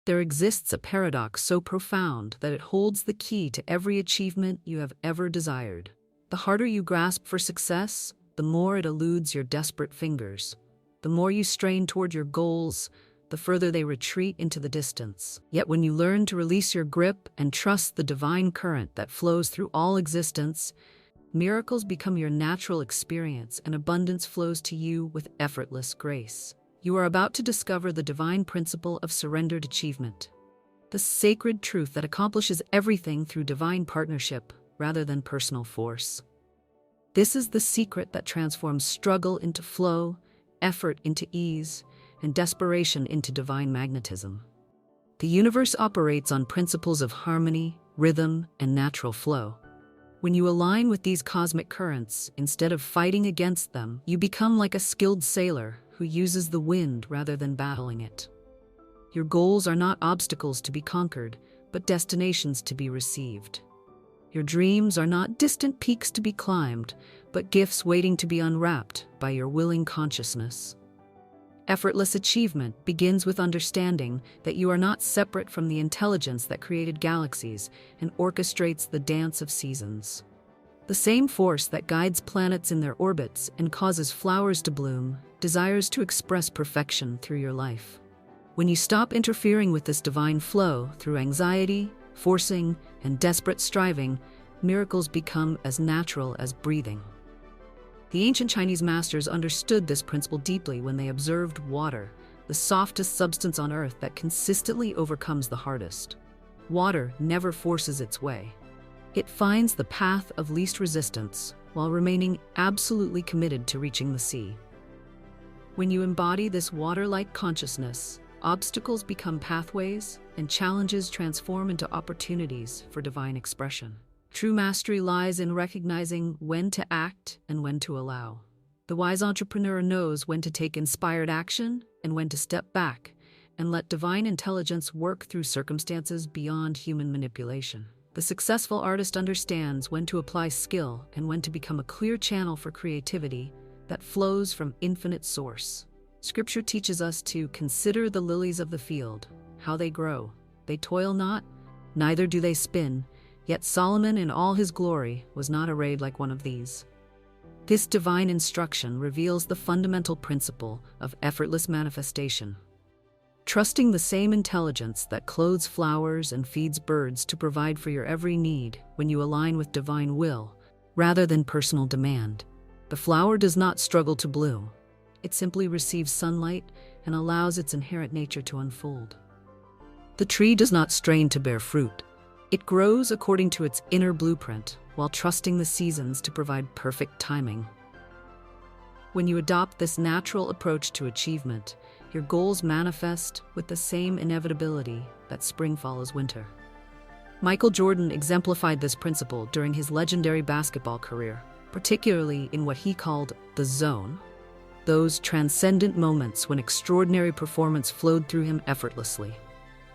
There exists a paradox so profound that it holds the key to every achievement you have ever desired. The harder you grasp for success, the more it eludes your desperate fingers. The more you strain toward your goals, the further they retreat into the distance. Yet when you learn to release your grip and trust the divine current that flows through all existence, miracles become your natural experience and abundance flows to you with effortless grace. You are about to discover the divine principle of surrendered achievement, the sacred truth that accomplishes everything through divine partnership rather than personal force. This is the secret that transforms struggle into flow, effort into ease, and desperation into divine magnetism. The universe operates on principles of harmony, rhythm, and natural flow. When you align with these cosmic currents, instead of fighting against them, you become like a skilled sailor who uses the wind rather than battling it. Your goals are not obstacles to be conquered, but destinations to be received. Your dreams are not distant peaks to be climbed, but gifts waiting to be unwrapped by your willing consciousness. Effortless achievement begins with understanding that you are not separate from the intelligence that created galaxies and orchestrates the dance of seasons. The same force that guides planets in their orbits and causes flowers to bloom desires to express perfection through your life. When you stop interfering with this divine flow through anxiety, forcing, and desperate striving, miracles become as natural as breathing. The ancient Chinese masters understood this principle deeply when they observed water, the softest substance on earth that consistently overcomes the hardest. Water never forces its way. It finds the path of least resistance while remaining absolutely committed to reaching the sea. When you embody this water-like consciousness, obstacles become pathways and challenges transform into opportunities for divine expression. True mastery lies in recognizing when to act and when to allow. The wise entrepreneur knows when to take inspired action and when to step back and let divine intelligence work through circumstances beyond human manipulation. The successful artist understands when to apply skill and when to become a clear channel for creativity that flows from infinite source. Scripture teaches us to consider the lilies of the field, how they grow. They toil not, neither do they spin, yet Solomon in all his glory was not arrayed like one of these. This divine instruction reveals the fundamental principle of effortless manifestation. Trusting the same intelligence that clothes flowers and feeds birds to provide for your every need when you align with divine will, rather than personal demand. The flower does not struggle to bloom. It simply receives sunlight and allows its inherent nature to unfold. The tree does not strain to bear fruit. It grows according to its inner blueprint, while trusting the seasons to provide perfect timing. When you adopt this natural approach to achievement, your goals manifest with the same inevitability that spring follows winter. Michael Jordan exemplified this principle during his legendary basketball career, particularly in what he called the zone, those transcendent moments when extraordinary performance flowed through him effortlessly.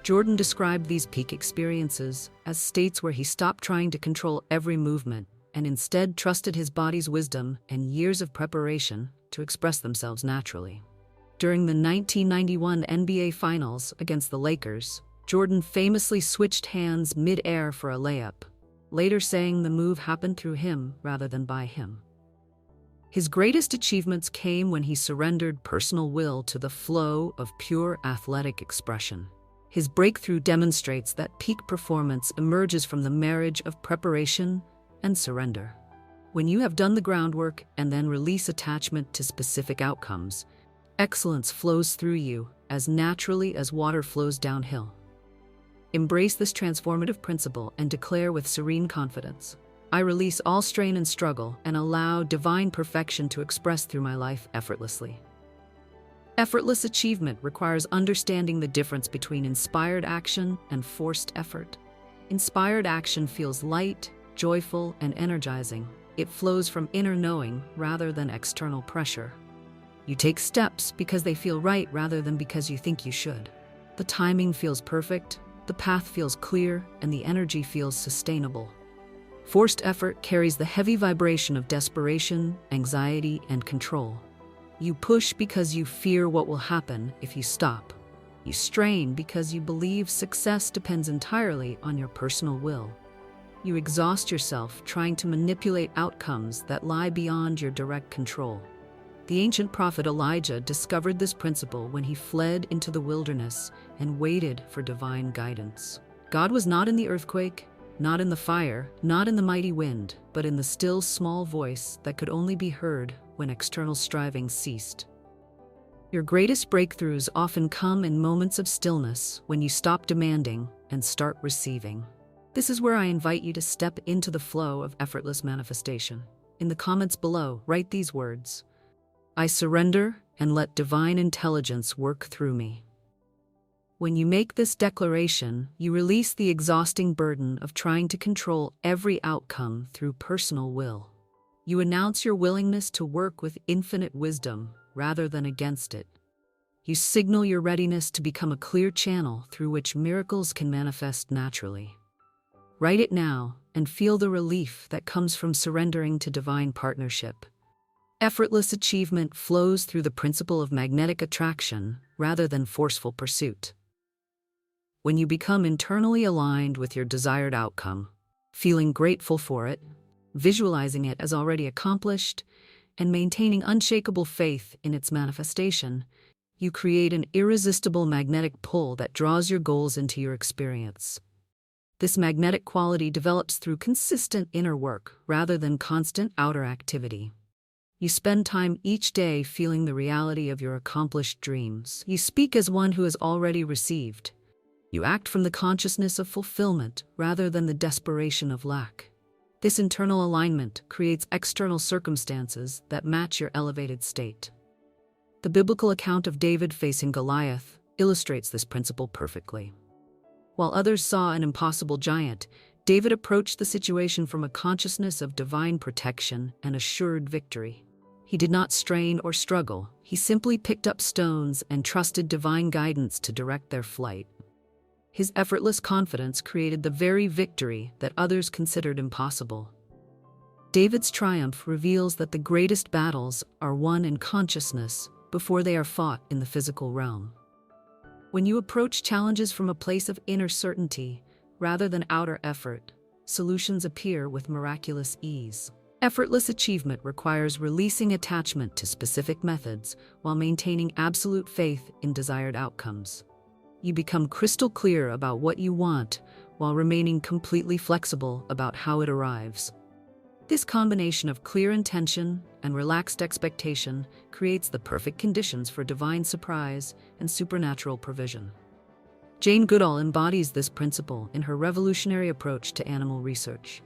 Jordan described these peak experiences as states where he stopped trying to control every movement and instead trusted his body's wisdom and years of preparation to express themselves naturally. During the 1991 NBA Finals against the Lakers, Jordan famously switched hands mid-air for a layup, later saying the move happened through him rather than by him. His greatest achievements came when he surrendered personal will to the flow of pure athletic expression. His breakthrough demonstrates that peak performance emerges from the marriage of preparation and surrender. When you have done the groundwork and then release attachment to specific outcomes, excellence flows through you as naturally as water flows downhill. Embrace this transformative principle and declare with serene confidence, I release all strain and struggle and allow divine perfection to express through my life effortlessly. Effortless achievement requires understanding the difference between inspired action and forced effort. Inspired action feels light, joyful, and energizing. It flows from inner knowing rather than external pressure. You take steps because they feel right rather than because you think you should. The timing feels perfect, the path feels clear, and the energy feels sustainable. Forced effort carries the heavy vibration of desperation, anxiety, and control. You push because you fear what will happen if you stop. You strain because you believe success depends entirely on your personal will. You exhaust yourself trying to manipulate outcomes that lie beyond your direct control. The ancient prophet Elijah discovered this principle when he fled into the wilderness and waited for divine guidance. God was not in the earthquake, not in the fire, not in the mighty wind, but in the still small voice that could only be heard when external striving ceased. Your greatest breakthroughs often come in moments of stillness when you stop demanding and start receiving. This is where I invite you to step into the flow of effortless manifestation. In the comments below, write these words: I surrender and let divine intelligence work through me. When you make this declaration, you release the exhausting burden of trying to control every outcome through personal will. You announce your willingness to work with infinite wisdom rather than against it. You signal your readiness to become a clear channel through which miracles can manifest naturally. Write it now and feel the relief that comes from surrendering to divine partnership. Effortless achievement flows through the principle of magnetic attraction rather than forceful pursuit. When you become internally aligned with your desired outcome, feeling grateful for it, visualizing it as already accomplished, and maintaining unshakable faith in its manifestation, you create an irresistible magnetic pull that draws your goals into your experience. This magnetic quality develops through consistent inner work rather than constant outer activity. You spend time each day feeling the reality of your accomplished dreams. You speak as one who has already received. You act from the consciousness of fulfillment rather than the desperation of lack. This internal alignment creates external circumstances that match your elevated state. The biblical account of David facing Goliath illustrates this principle perfectly. While others saw an impossible giant, David approached the situation from a consciousness of divine protection and assured victory. He did not strain or struggle. He simply picked up stones and trusted divine guidance to direct their flight. His effortless confidence created the very victory that others considered impossible. David's triumph reveals that the greatest battles are won in consciousness before they are fought in the physical realm. When you approach challenges from a place of inner certainty rather than outer effort, solutions appear with miraculous ease. Effortless achievement requires releasing attachment to specific methods while maintaining absolute faith in desired outcomes. You become crystal clear about what you want while remaining completely flexible about how it arrives. This combination of clear intention and relaxed expectation creates the perfect conditions for divine surprise and supernatural provision. Jane Goodall embodies this principle in her revolutionary approach to animal research.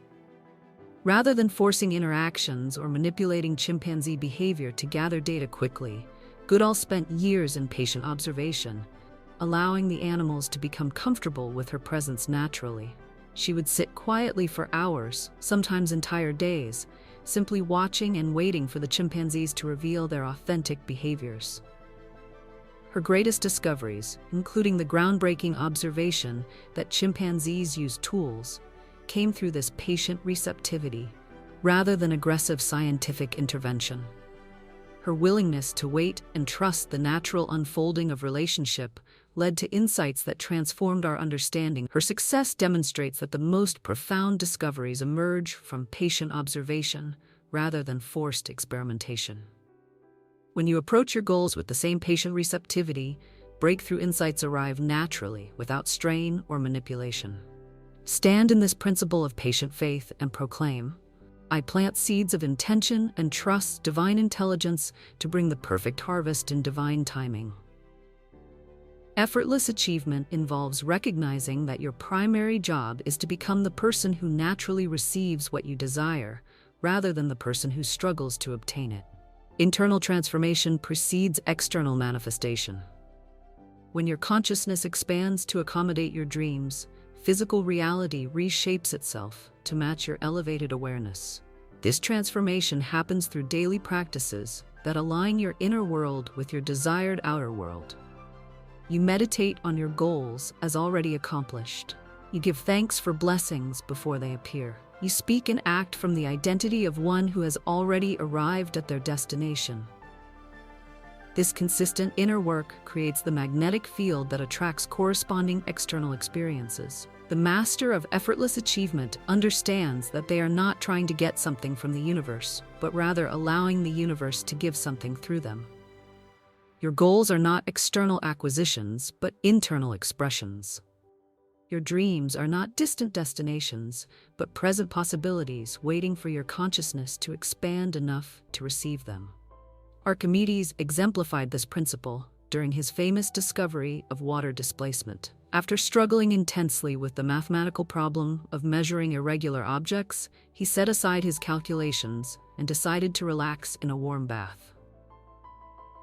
Rather than forcing interactions or manipulating chimpanzee behavior to gather data quickly, Goodall spent years in patient observation, allowing the animals to become comfortable with her presence naturally. She would sit quietly for hours, sometimes entire days, simply watching and waiting for the chimpanzees to reveal their authentic behaviors. Her greatest discoveries, including the groundbreaking observation that chimpanzees use tools, came through this patient receptivity rather than aggressive scientific intervention. Her willingness to wait and trust the natural unfolding of relationship led to insights that transformed our understanding. Her success demonstrates that the most profound discoveries emerge from patient observation rather than forced experimentation. When you approach your goals with the same patient receptivity, breakthrough insights arrive naturally without strain or manipulation. Stand in this principle of patient faith and proclaim, I plant seeds of intention and trust divine intelligence to bring the perfect harvest in divine timing. Effortless achievement involves recognizing that your primary job is to become the person who naturally receives what you desire, rather than the person who struggles to obtain it. Internal transformation precedes external manifestation. When your consciousness expands to accommodate your dreams, physical reality reshapes itself to match your elevated awareness. This transformation happens through daily practices that align your inner world with your desired outer world. You meditate on your goals as already accomplished. You give thanks for blessings before they appear. You speak and act from the identity of one who has already arrived at their destination. This consistent inner work creates the magnetic field that attracts corresponding external experiences. The master of effortless achievement understands that they are not trying to get something from the universe, but rather allowing the universe to give something through them. Your goals are not external acquisitions, but internal expressions. Your dreams are not distant destinations, but present possibilities waiting for your consciousness to expand enough to receive them. Archimedes exemplified this principle during his famous discovery of water displacement. After struggling intensely with the mathematical problem of measuring irregular objects, he set aside his calculations and decided to relax in a warm bath.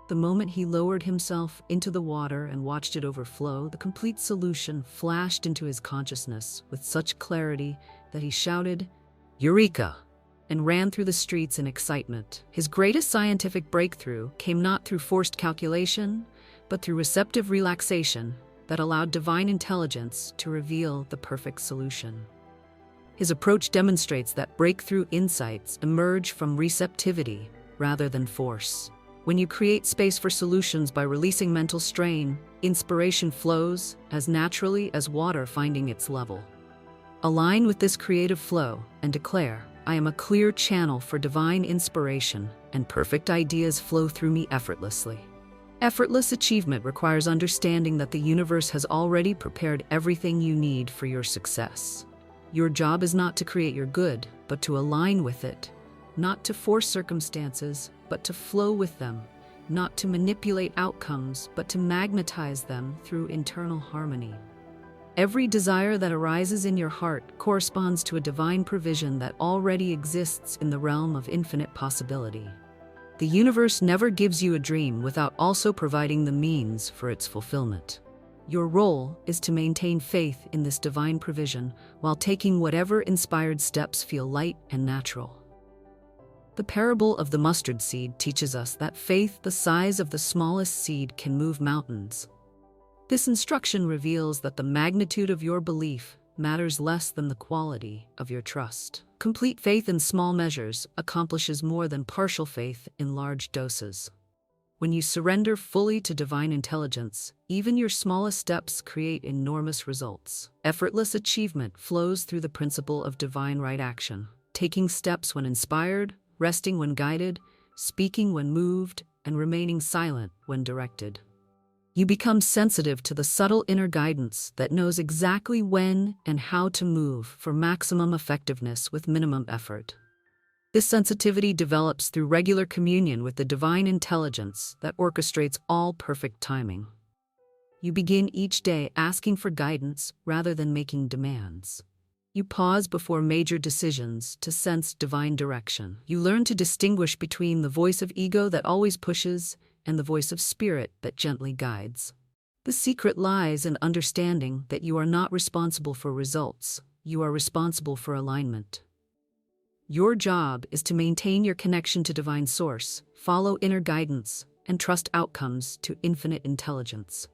The moment he lowered himself into the water and watched it overflow, the complete solution flashed into his consciousness with such clarity that he shouted, "Eureka!" and ran through the streets in excitement. His greatest scientific breakthrough came not through forced calculation, but through receptive relaxation that allowed divine intelligence to reveal the perfect solution. His approach demonstrates that breakthrough insights emerge from receptivity rather than force. When you create space for solutions by releasing mental strain, inspiration flows as naturally as water finding its level. Align with this creative flow and declare, "I am a clear channel for divine inspiration, and perfect ideas flow through me effortlessly." Effortless achievement requires understanding that the universe has already prepared everything you need for your success. Your job is not to create your good, but to align with it. Not to force circumstances, but to flow with them. Not to manipulate outcomes, but to magnetize them through internal harmony. Every desire that arises in your heart corresponds to a divine provision that already exists in the realm of infinite possibility. The universe never gives you a dream without also providing the means for its fulfillment. Your role is to maintain faith in this divine provision while taking whatever inspired steps feel light and natural. The parable of the mustard seed teaches us that faith the size of the smallest seed can move mountains. This instruction reveals that the magnitude of your belief matters less than the quality of your trust. Complete faith in small measures accomplishes more than partial faith in large doses. When you surrender fully to divine intelligence, even your smallest steps create enormous results. Effortless achievement flows through the principle of divine right action, taking steps when inspired, resting when guided, speaking when moved, and remaining silent when directed. You become sensitive to the subtle inner guidance that knows exactly when and how to move for maximum effectiveness with minimum effort. This sensitivity develops through regular communion with the divine intelligence that orchestrates all perfect timing. You begin each day asking for guidance rather than making demands. You pause before major decisions to sense divine direction. You learn to distinguish between the voice of ego that always pushes and the voice of spirit that gently guides. The secret lies in understanding that you are not responsible for results. You are responsible for alignment. Your job is to maintain your connection to divine source, follow inner guidance, and trust outcomes to infinite intelligence.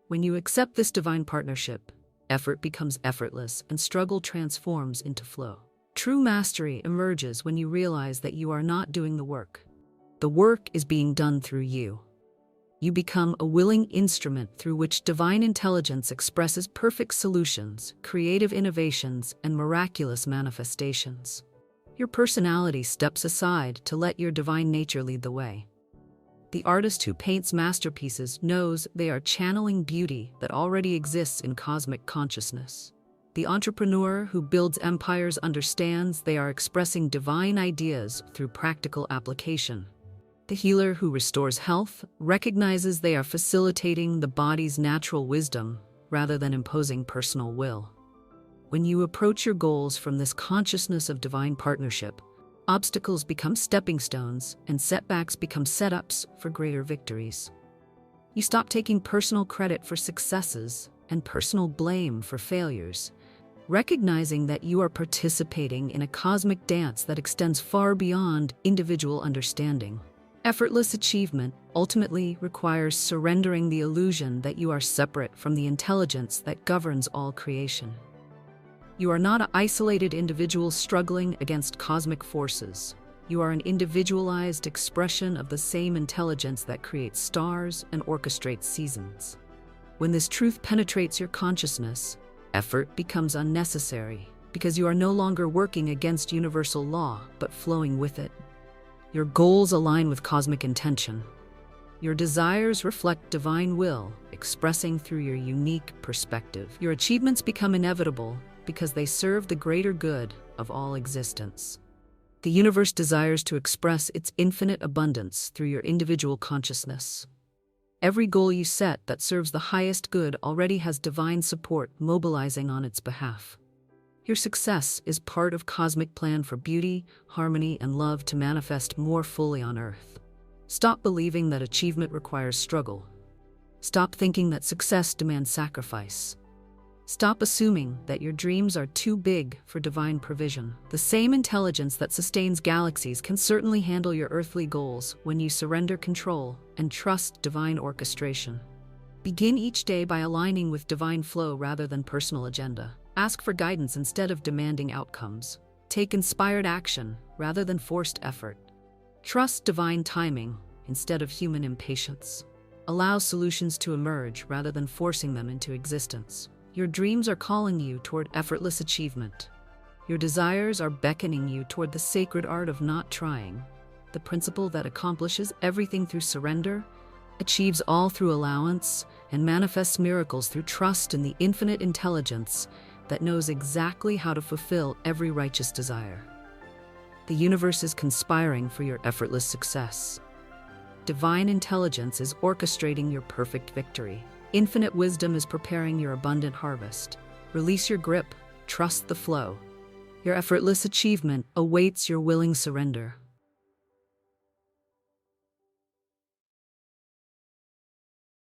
When you accept this divine partnership, effort becomes effortless and struggle transforms into flow. True mastery emerges when you realize that you are not doing the work. The work is being done through you. You become a willing instrument through which divine intelligence expresses perfect solutions, creative innovations, and miraculous manifestations. Your personality steps aside to let your divine nature lead the way. The artist who paints masterpieces knows they are channeling beauty that already exists in cosmic consciousness. The entrepreneur who builds empires understands they are expressing divine ideas through practical application. The healer who restores health recognizes they are facilitating the body's natural wisdom rather than imposing personal will. When you approach your goals from this consciousness of divine partnership, obstacles become stepping stones and setbacks become setups for greater victories. You stop taking personal credit for successes and personal blame for failures, recognizing that you are participating in a cosmic dance that extends far beyond individual understanding. Effortless achievement ultimately requires surrendering the illusion that you are separate from the intelligence that governs all creation. You are not an isolated individual struggling against cosmic forces. You are an individualized expression of the same intelligence that creates stars and orchestrates seasons. When this truth penetrates your consciousness, effort becomes unnecessary because you are no longer working against universal law, but flowing with it. Your goals align with cosmic intention. Your desires reflect divine will, expressing through your unique perspective. Your achievements become inevitable because they serve the greater good of all existence. The universe desires to express its infinite abundance through your individual consciousness. Every goal you set that serves the highest good already has divine support mobilizing on its behalf. Your success is part of cosmic plan for beauty, harmony, and love to manifest more fully on Earth. Stop believing that achievement requires struggle. Stop thinking that success demands sacrifice. Stop assuming that your dreams are too big for divine provision. The same intelligence that sustains galaxies can certainly handle your earthly goals when you surrender control and trust divine orchestration. Begin each day by aligning with divine flow rather than personal agenda. Ask for guidance instead of demanding outcomes. Take inspired action rather than forced effort. Trust divine timing instead of human impatience. Allow solutions to emerge rather than forcing them into existence. Your dreams are calling you toward effortless achievement. Your desires are beckoning you toward the sacred art of not trying, the principle that accomplishes everything through surrender, achieves all through allowance, and manifests miracles through trust in the infinite intelligence that knows exactly how to fulfill every righteous desire. The universe is conspiring for your effortless success. Divine intelligence is orchestrating your perfect victory. Infinite wisdom is preparing your abundant harvest. Release your grip, trust the flow. Your effortless achievement awaits your willing surrender.